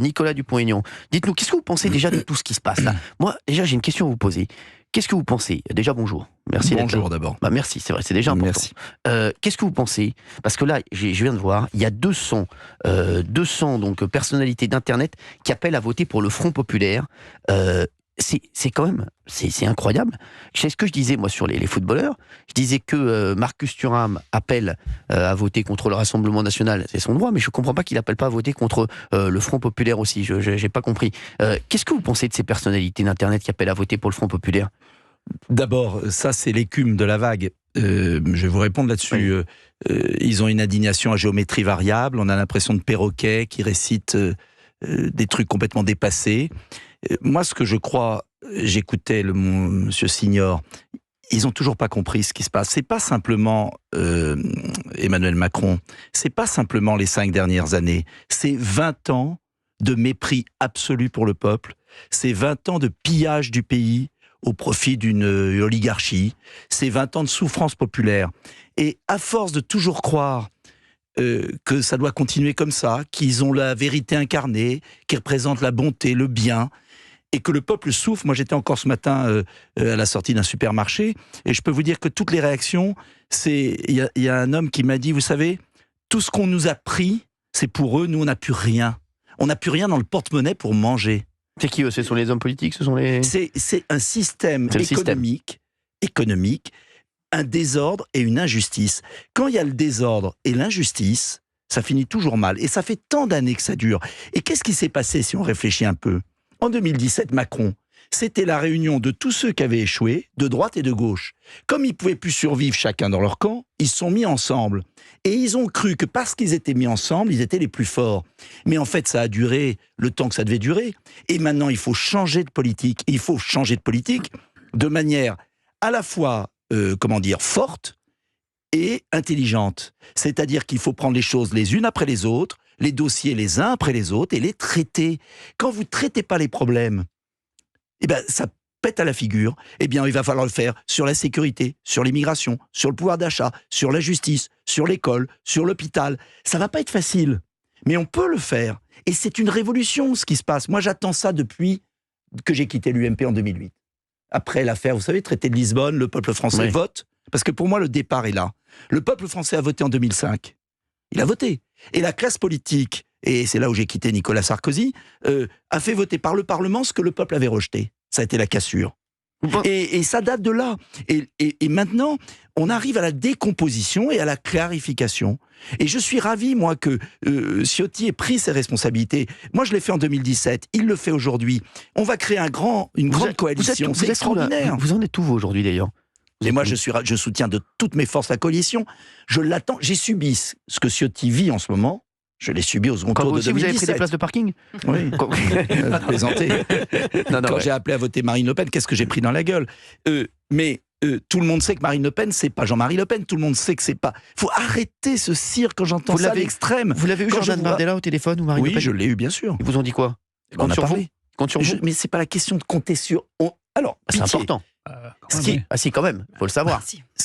Nicolas Dupont-Aignan. Dites-nous, qu'est-ce que vous pensez déjà de tout ce qui se passe là? Moi, déjà, j'ai une question à vous poser. Qu'est-ce que vous pensez? Déjà, bonjour. Merci. Bonjour d'abord. Bah, merci, c'est vrai, c'est déjà important. Merci. Qu'est-ce que vous pensez? Parce que là, je viens de voir, il y a 200 donc, personnalités d'Internet qui appellent à voter pour le Front Populaire. C'est quand même, c'est incroyable. C'est ce que je disais, moi, sur les footballeurs. Je disais que Marcus Thuram appelle à voter contre le Rassemblement National. C'est son droit, mais je ne comprends pas qu'il n'appelle pas à voter contre le Front Populaire aussi. Je n'ai pas compris. Qu'est-ce que vous pensez de ces personnalités d'Internet qui appellent à voter pour le Front Populaire? D'abord, ça c'est l'écume de la vague. Je vais vous répondre là-dessus. Oui. Ils ont une indignation à géométrie variable. On a l'impression de perroquets qui récitent des trucs complètement dépassés. Moi, ce que je crois, j'écoutais monsieur Signor, ils ont toujours pas compris ce qui se passe. C'est pas simplement Emmanuel Macron, c'est pas simplement les 5 dernières années, c'est 20 ans de mépris absolu pour le peuple, c'est 20 ans de pillage du pays au profit d'une oligarchie, c'est 20 ans de souffrance populaire. Et à force de toujours croire que ça doit continuer comme ça, qu'ils ont la vérité incarnée, qu'ils représentent la bonté, le bien, et que le peuple souffre. Moi, j'étais encore ce matin à la sortie d'un supermarché, et je peux vous dire que toutes les réactions, il y a un homme qui m'a dit, vous savez, tout ce qu'on nous a pris, c'est pour eux, nous, on n'a plus rien. On n'a plus rien dans le porte-monnaie pour manger. C'est qui eux? Ce sont les hommes politiques? Ce sont les... C'est un système économique, un désordre et une injustice. Quand il y a le désordre et l'injustice, ça finit toujours mal. Et ça fait tant d'années que ça dure. Et qu'est-ce qui s'est passé si on réfléchit un peu? En 2017, Macron, c'était la réunion de tous ceux qui avaient échoué, de droite et de gauche. Comme ils ne pouvaient plus survivre chacun dans leur camp, ils se sont mis ensemble. Et ils ont cru que parce qu'ils étaient mis ensemble, ils étaient les plus forts. Mais en fait, ça a duré le temps que ça devait durer. Et maintenant, il faut changer de politique. Il faut changer de politique de manière à la fois, forte et intelligente. C'est-à-dire qu'il faut prendre les choses les unes après les autres, les dossiers les uns après les autres et les traiter. Quand vous ne traitez pas les problèmes, ça pète à la figure. Il va falloir le faire sur la sécurité, sur l'immigration, sur le pouvoir d'achat, sur la justice, sur l'école, sur l'hôpital. Ça ne va pas être facile, mais on peut le faire. Et c'est une révolution, ce qui se passe. Moi, j'attends ça depuis que j'ai quitté l'UMP en 2008. Après l'affaire, vous savez, traité de Lisbonne, le peuple français vote. Parce que pour moi, le départ est là. Le peuple français a voté en 2005. Il a voté. Et la classe politique, et c'est là où j'ai quitté Nicolas Sarkozy, a fait voter par le Parlement ce que le peuple avait rejeté. Ça a été la cassure. Et ça date de là. Et maintenant, on arrive à la décomposition et à la clarification. Et je suis ravi, moi, que Ciotti ait pris ses responsabilités. Moi, je l'ai fait en 2017. Il le fait aujourd'hui. On va créer une grande coalition. C'est extraordinaire. Vous en êtes où, vous, aujourd'hui, d'ailleurs? Et moi, je soutiens de toutes mes forces la coalition. Je l'attends. J'ai subi ce que Ciotti vit en ce moment. Je l'ai subi au second tour de 2017. Vous avez pris des places de parking? Oui. Plaisanter. Quand j'ai appelé à voter Marine Le Pen, qu'est-ce que j'ai pris dans la gueule? Mais tout le monde sait que Marine Le Pen, c'est pas Jean-Marie Le Pen. Tout le monde sait que c'est pas... Faut arrêter ce cirque quand j'entends ça à l'extrême. Vous l'avez eu, Jordan Bardella, au téléphone ou Marine Le Pen? Oui, je l'ai eu, bien sûr. Ils vous ont dit quoi? On a parlé. Compte sur vous. Mais c'est pas la question de compter sur... Alors, c'est important. Si, quand même, il faut le savoir.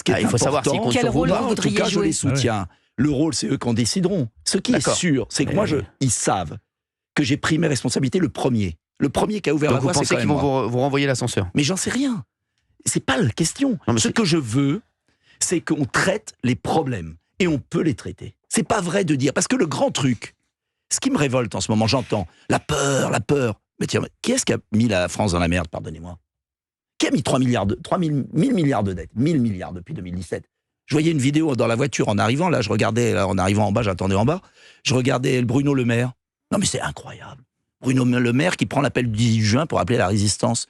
Il faut savoir s'ils comptent sur vous. En tout cas, je les soutiens. Le rôle, c'est eux qui en décideront. Ce qui est sûr, c'est que ils savent que j'ai pris mes responsabilités le premier. Le premier qui a ouvert la voie, c'est quand même moi. Vous pensez qu'ils vont vous renvoyer l'ascenseur? Mais j'en sais rien. C'est pas la question. Ce que je veux, c'est qu'on traite les problèmes. Et on peut les traiter. C'est pas vrai de dire... Parce que le grand truc, ce qui me révolte en ce moment, j'entends la peur. Mais tiens, qui est-ce qui a mis la France dans la merde, pardonnez-moi? Qui a mis 1000 milliards de dettes? 1000 milliards depuis 2017. Je voyais une vidéo dans la voiture en arrivant, là je regardais, en arrivant en bas, j'attendais en bas, je regardais Bruno Le Maire. Non mais c'est incroyable. Bruno Le Maire qui prend l'appel du 18 juin pour appeler la résistance.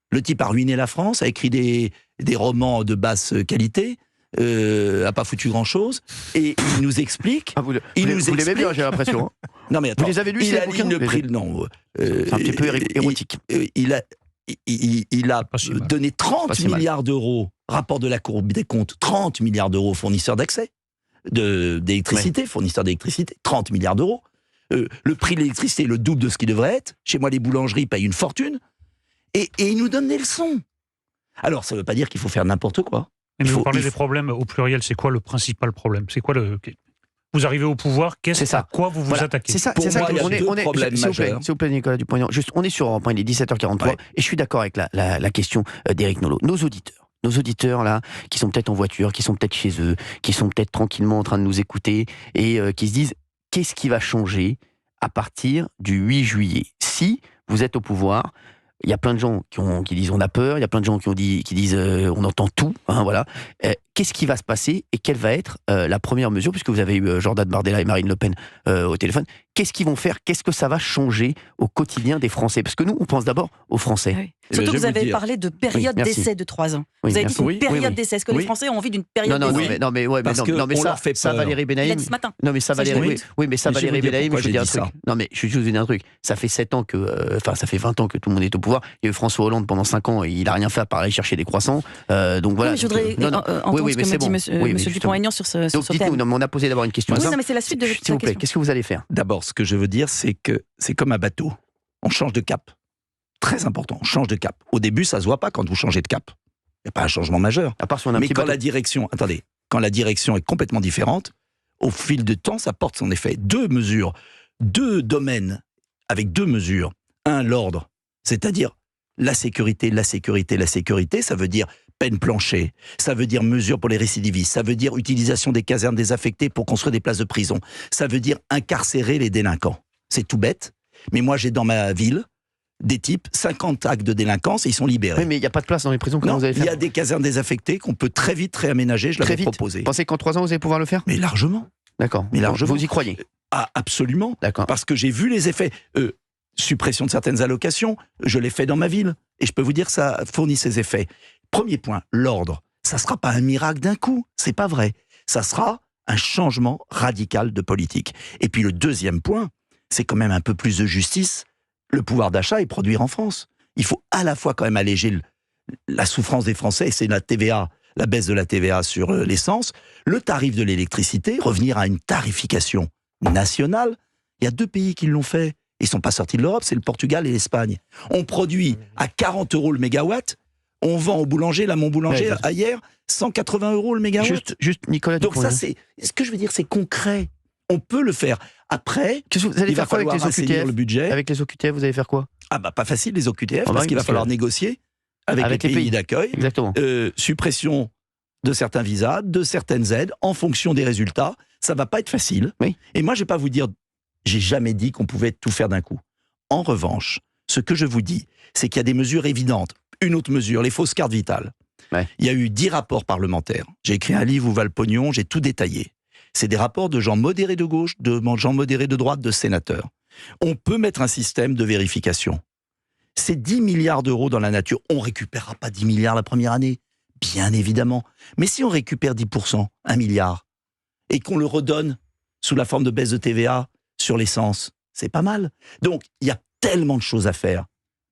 Le type a ruiné la France, a écrit des romans de basse qualité, a pas foutu grand-chose, et il nous explique... vous l'aimez bien, j'ai l'impression. Hein. Non mais attends, vous les avez lus, il a ligne le prix, non. C'est un petit peu érotique. Il a donné 30 milliards d'euros, rapport de la Cour des comptes, 30 milliards d'euros fournisseurs d'accès, d'électricité, fournisseurs d'électricité, 30 milliards d'euros. Le prix de l'électricité est le double de ce qu'il devrait être. Chez moi, les boulangeries payent une fortune. Et il nous donne des leçons. Alors, ça ne veut pas dire qu'il faut faire n'importe quoi. Mais vous parlez des problèmes au pluriel, c'est quoi le principal problème? C'est quoi vous arrivez au pouvoir, à quoi vous vous attaquez? C'est ça, Pour c'est ça. moi, il y a deux problèmes majeurs. S'il vous plaît, Nicolas Dupont-Aignan. Juste, on est sur Europe 1, il est 17h43, et je suis d'accord avec la question d'Éric Nolot. Nos auditeurs là, qui sont peut-être en voiture, qui sont peut-être chez eux, qui sont peut-être tranquillement en train de nous écouter, et qui se disent, qu'est-ce qui va changer à partir du 8 juillet? Si vous êtes au pouvoir, il y a plein de gens qui disent on a peur, il y a plein de gens qui disent on entend tout, voilà. Qu'est-ce qui va se passer et quelle va être la première mesure, puisque vous avez eu Jordan Bardella et Marine Le Pen au téléphone, qu'est-ce qu'ils vont faire? Qu'est-ce que ça va changer au quotidien des Français? Parce que nous, on pense d'abord aux Français. Oui. Surtout que vous avez parlé de période d'essai de 3 ans. Vous avez dit une période d'essai. Est-ce que les Français ont envie d'une période d'essai? Non, mais ça, Valérie Benaïm. Ce matin. Non, mais ça, Valérie. Oui, mais ça, Valérie Benaïm, je veux dire un truc. ça. Non, mais je vais juste vous dire un truc. Ça fait 7 ans ça fait 20 ans que tout le monde est au pouvoir. Il y a eu François Hollande pendant 5 ans et il n'a rien fait à part aller chercher des croissants. Donc voilà. Oui, mais je voudrais entendre ce que me dit Monsieur Dupont-Aignan sur ce thème. Dites-nous, on a posé d'abord une question. Oui, non, mais c'est la suite de votre question. S'il vous plaît, qu'est-ce que vous allez faire? D'abord, ce que je veux dire, c'est que c'est comme un bateau. On change de cap. Très important, on change de cap. Au début, ça se voit pas quand vous changez de cap. Il n'y a pas un changement majeur. À part si on a un Mais petit quand bateau. quand la direction est complètement différente, au fil du temps, ça porte son effet. Deux domaines avec 2 mesures. Un, l'ordre, c'est-à-dire la sécurité, ça veut dire peine plancher, ça veut dire mesures pour les récidivistes, ça veut dire utilisation des casernes désaffectées pour construire des places de prison, ça veut dire incarcérer les délinquants. C'est tout bête, mais moi j'ai dans ma ville des types, 50 actes de délinquance et ils sont libérés. Oui, mais il n'y a pas de place dans les prisons. Comment Non, vous allez faire? il y a des casernes désaffectées qu'on peut très vite réaménager, je l'avais proposé. Vous pensez qu'en 3 ans, vous allez pouvoir le faire? Mais largement. D'accord. Mais largement. Vous y croyez? Ah, absolument. D'accord. Parce que j'ai vu les effets. Suppression de certaines allocations, je l'ai fait dans ma ville. Et je peux vous dire que ça fournit ses effets. Premier point, l'ordre. Ça ne sera pas un miracle d'un coup. C'est pas vrai. Ça sera un changement radical de politique. Et puis le deuxième point, c'est quand même un peu plus de justice. Le pouvoir d'achat et produire en France. Il faut à la fois quand même alléger la souffrance des Français, et c'est la TVA, la baisse de la TVA sur l'essence, le tarif de l'électricité, revenir à une tarification nationale. Il y a 2 pays qui l'ont fait. Ils ne sont pas sortis de l'Europe, c'est le Portugal et l'Espagne. On produit à 40 € le mégawatt, on vend au boulanger, là mon boulanger, hier, 180 € le mégawatt. Juste Nicolas Donc Dupont-Aignan. ça, ce que je veux dire, c'est concret. On peut le faire. Après, Qu'est-ce que vous allez il va faire quoi avec falloir les assainir OQTF? le budget. Avec les OQTF, vous allez faire quoi? Ah bah pas facile les OQTF, bah parce oui, qu'il va parce falloir que- négocier avec les pays d'accueil. Exactement. Suppression de certains visas, de certaines aides, en fonction des résultats. Ça va pas être facile. Oui. Et moi, je vais pas vous dire, j'ai jamais dit qu'on pouvait tout faire d'un coup. En revanche, ce que je vous dis, c'est qu'il y a des mesures évidentes. Une autre mesure, les fausses cartes vitales. Ouais. Il y a eu 10 rapports parlementaires. J'ai écrit un livre où va le pognon, j'ai tout détaillé. C'est des rapports de gens modérés de gauche, de gens modérés de droite, de sénateurs. On peut mettre un système de vérification. C'est 10 milliards d'euros dans la nature. On récupérera pas 10 milliards la première année, bien évidemment. Mais si on récupère 10%, 1 milliard, et qu'on le redonne sous la forme de baisse de TVA sur l'essence, c'est pas mal. Donc, il y a tellement de choses à faire.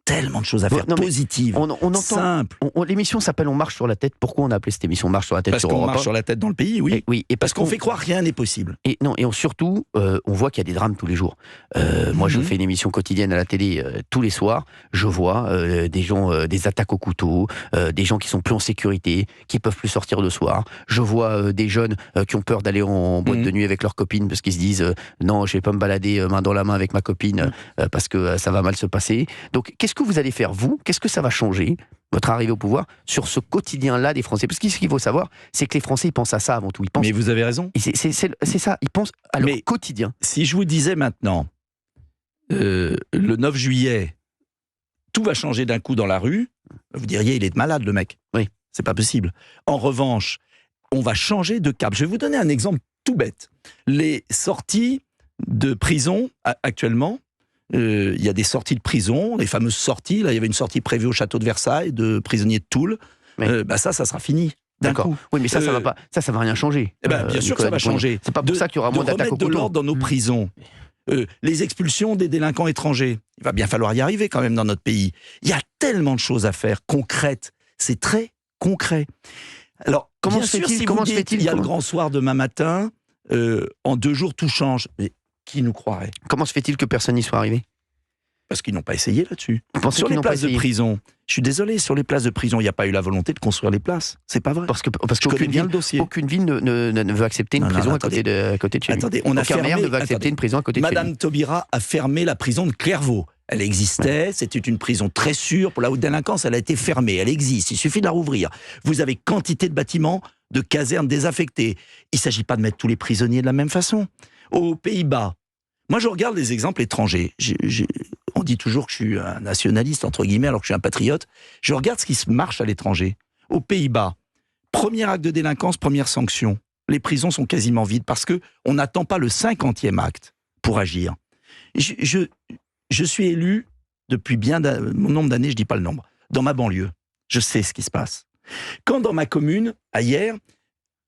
Non, mais Positives, on entend. simples. L'émission s'appelle On marche sur la tête. Pourquoi on a appelé cette émission Marche sur la tête Parce sur qu'on Europe 1? marche sur la tête dans le pays, oui. Et Parce qu'on fait croire que rien n'est possible. Et surtout, on voit qu'il y a des drames tous les jours. Moi, je fais une émission quotidienne à la télé tous les soirs. Je vois des gens, des attaques au couteau, des gens qui sont plus en sécurité, qui peuvent plus sortir le soir. Je vois des jeunes qui ont peur d'aller en boîte de nuit avec leurs copines parce qu'ils se disent non, je vais pas me balader main dans la main avec ma copine parce que ça va mal se passer. Donc, qu'est-ce que vous allez faire, vous? Qu'est-ce que ça va changer, votre arrivée au pouvoir, sur ce quotidien-là des Français? Parce que ce qu'il faut savoir, c'est que les Français, ils pensent à ça avant tout. Ils pensent. Mais vous avez raison. Et c'est ça, ils pensent à leur quotidien. Si je vous disais maintenant, le 9 juillet, tout va changer d'un coup dans la rue, vous diriez, il est malade, le mec. Oui. C'est pas possible. En revanche, on va changer de cap. Je vais vous donner un exemple tout bête. Les sorties de prison, actuellement, il y a des sorties de prison, les fameuses sorties. Là, il y avait une sortie prévue au château de Versailles de prisonniers de Toul. Ça sera fini. D'accord. Oui, mais ça va pas. Ça va rien changer. Bien sûr que ça va changer. C'est pas pour ça qu'il y aura moins d'attaques au de couteau. l'ordre dans nos prisons. Les expulsions des délinquants étrangers. Il va bien falloir y arriver quand même dans notre pays. Il y a tellement de choses à faire, concrètes. C'est très concret. Alors, comment bien se sûr, fait-il si comment vous se dites, fait-il il y a le grand soir demain matin, en 2 jours tout change. Mais qui nous croirait? Comment se fait-il que personne n'y soit arrivé? Parce qu'ils n'ont pas essayé là-dessus. Sur les places de prison, je suis désolé, sur les places de prison, il n'y a pas eu la volonté de construire les places. C'est pas vrai. Parce qu'aucune ville, aucune ville ne veut accepter une prison à côté de chez lui. Attendez, on a fermé. Maire ne veut accepter une prison à côté de chez lui. Madame Taubira a fermé la prison de Clairvaux. Elle existait, c'était une prison très sûre pour la haute délinquance, elle a été fermée, elle existe, il suffit de la rouvrir. Vous avez quantité de bâtiments, de casernes désaffectées. Il ne s'agit pas de mettre tous les prisonniers de la même façon. Aux Pays-Bas, moi je regarde les exemples étrangers. On dit toujours que je suis un nationaliste, entre guillemets, alors que je suis un patriote. Je regarde ce qui se marche à l'étranger. Aux Pays-Bas, premier acte de délinquance, première sanction. Les prisons sont quasiment vides parce qu'on n'attend pas le 50e acte pour agir. Je suis élu depuis mon nombre d'années, je ne dis pas le nombre, dans ma banlieue. Je sais ce qui se passe. Quand dans ma commune, hier,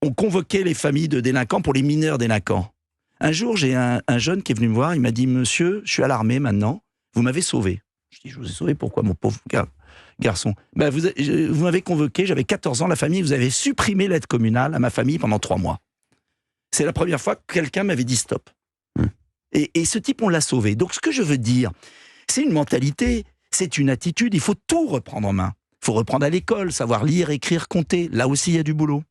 on convoquait les familles de délinquants pour les mineurs délinquants. Un jour, j'ai un jeune qui est venu me voir, il m'a dit « Monsieur, je suis à l'armée maintenant, vous m'avez sauvé. » Je dis « Je vous ai sauvé, pourquoi mon pauvre garçon ?» Vous m'avez convoqué, j'avais 14 ans, la famille, vous avez supprimé l'aide communale à ma famille pendant 3 mois. C'est la première fois que quelqu'un m'avait dit « Stop ». Et ce type, on l'a sauvé. Donc ce que je veux dire, c'est une mentalité, c'est une attitude, il faut tout reprendre en main. Il faut reprendre à l'école, savoir lire, écrire, compter. Là aussi, il y a du boulot.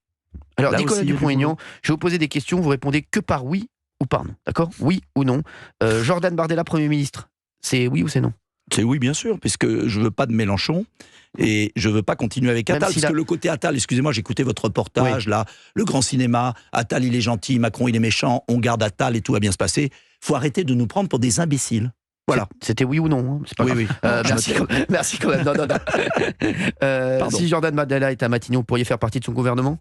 Alors, Nicolas Dupont-Aignan, je vais vous poser des questions, vous répondez que par oui ou par non, d'accord ? Oui ou non. Jordan Bardella, Premier ministre, c'est oui ou c'est non ? C'est oui, bien sûr, puisque je ne veux pas de Mélenchon et je ne veux pas continuer avec Attal. Parce que le côté Attal, excusez-moi, j'ai écouté votre reportage, là, le grand cinéma, Attal il est gentil, Macron il est méchant, on garde Attal et tout va bien se passer. Il faut arrêter de nous prendre pour des imbéciles. Voilà. C'était oui ou non, hein, c'est pas oui, grave. Oui. Merci quand même. Non. Si Jordan Bardella est à Matignon, vous pourriez faire partie de son gouvernement ?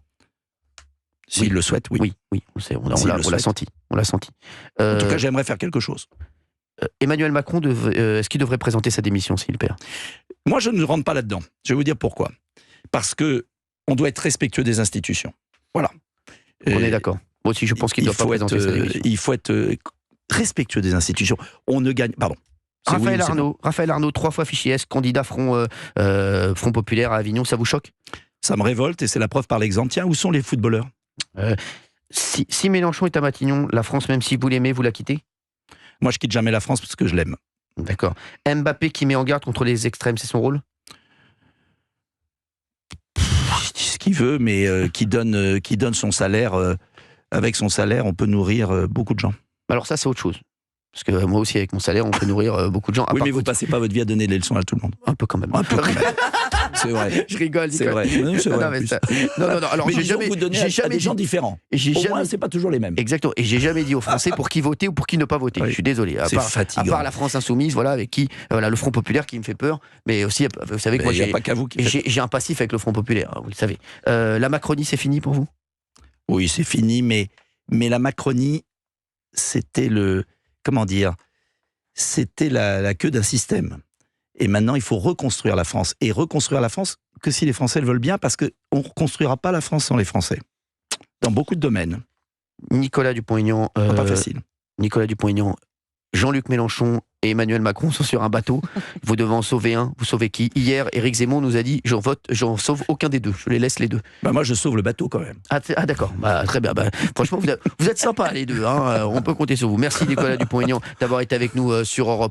S'il le souhaite, oui. Oui, on l'a senti. On l'a senti. En tout cas, j'aimerais faire quelque chose. Emmanuel Macron, est-ce qu'il devrait présenter sa démission s'il perd ? Moi, je ne rentre pas là-dedans. Je vais vous dire pourquoi. Parce que on doit être respectueux des institutions. Voilà. On est d'accord. Moi aussi, je pense qu'il doit pas présenter sa démission. Il faut être respectueux des institutions. On ne gagne... Pardon. Raphaël Arnaud, 3 fois fichier S, candidat Front Populaire à Avignon, ça vous choque ? Ça me révolte et c'est la preuve par l'exemple. Tiens, où sont les footballeurs ? Si Mélenchon est à Matignon, la France, même si vous l'aimez, vous la quittez ? Moi, je quitte jamais la France parce que je l'aime. D'accord. Mbappé qui met en garde contre les extrêmes, c'est son rôle ? Il dit ce qu'il veut, mais qui donne son salaire. Avec son salaire, on peut nourrir beaucoup de gens. Alors ça, c'est autre chose. Parce que moi aussi, avec mon salaire, on peut nourrir beaucoup de gens. Oui, mais vous passez pas votre vie à donner des leçons à tout le monde. Un peu quand même. C'est vrai. Je rigole. C'est vrai. Non, c'est vrai. Non. Alors, mais j'ai jamais à des gens différents. Au moins, c'est pas toujours les mêmes. Exactement. Et j'ai jamais dit aux Français pour qui voter ou pour qui ne pas voter. Oui. Je suis désolé. C'est fatigant. À part la France insoumise, voilà, avec qui, le Front populaire qui me fait peur. Mais aussi, vous savez que moi, j'ai un passif avec le Front populaire. Vous le savez. La Macronie, c'est fini pour vous ? Oui, c'est fini. Mais la Macronie, c'était c'était la queue d'un système. Et maintenant, il faut reconstruire la France. Et reconstruire la France que si les Français le veulent bien, parce qu'on ne reconstruira pas la France sans les Français. Dans beaucoup de domaines. Nicolas Dupont-Aignan... pas facile. Nicolas Dupont-Aignan, Jean-Luc Mélenchon et Emmanuel Macron sont sur un bateau. Vous devez en sauver un. Vous sauvez qui ? Hier, Éric Zemmour nous a dit j'en sauve aucun des deux. Je les laisse les deux. Moi, je sauve le bateau quand même. Ah d'accord. Très bien. Franchement, vous êtes sympas les deux. Hein. On peut compter sur vous. Merci Nicolas Dupont-Aignan d'avoir été avec nous sur Europe.